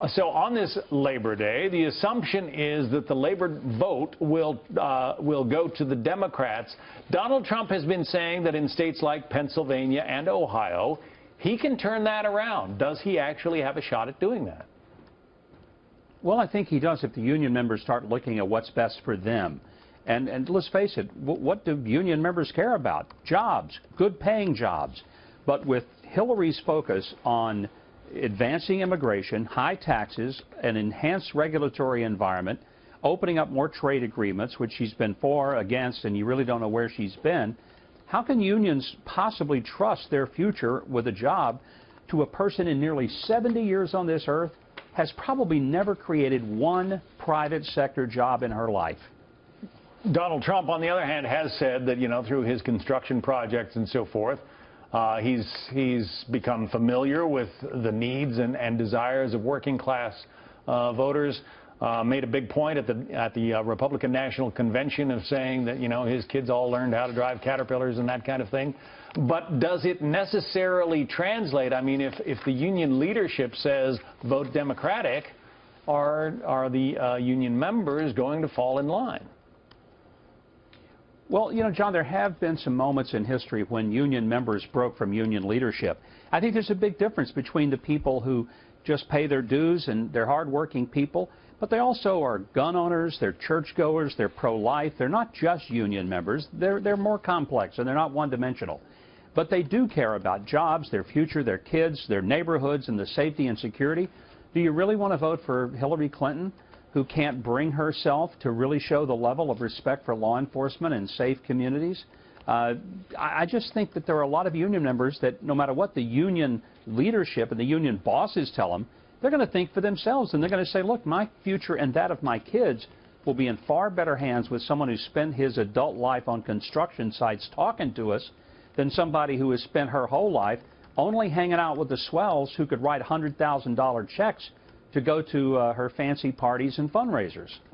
So on this Labor Day, the assumption is that the Labor vote will go to the Democrats. Donald Trump has been saying that in states like Pennsylvania and Ohio, he can turn that around. Does he actually have a shot at doing that? Well, I think he does if the union members start looking at what's best for them. And let's face it, what do union members care about? Jobs, good paying jobs. But with Hillary's focus on advancing immigration, high taxes, an enhanced regulatory environment, opening up more trade agreements, which she's been for, against, and you really don't know where she's been, how can unions possibly trust their future with a job to a person in nearly 70 years on this earth has probably never created one private sector job in her life? Donald Trump, on the other hand, has said that, through his construction projects and so forth, he's become familiar with the needs and desires of working class voters. Made a big point at the Republican National Convention of saying that his kids all learned how to drive Caterpillars and that kind of thing. But does it necessarily translate? I mean, if the union leadership says vote Democratic, are the union members going to fall in line? Well, John, there have been some moments in history when union members broke from union leadership. I think there's a big difference between the people who just pay their dues and they're hardworking people, but they also are gun owners, they're churchgoers, they're pro-life. They're not just union members. They're more complex and they're not one-dimensional. But they do care about jobs, their future, their kids, their neighborhoods, and the safety and security. Do you really want to vote for Hillary Clinton, who can't bring herself to really show the level of respect for law enforcement and safe communities? I just think that there are a lot of union members that no matter what the union leadership and the union bosses tell them, they're going to think for themselves, and they're going to say, look, my future and that of my kids will be in far better hands with someone who spent his adult life on construction sites talking to us than somebody who has spent her whole life only hanging out with the swells who could write $100,000 checks to go to her fancy parties and fundraisers.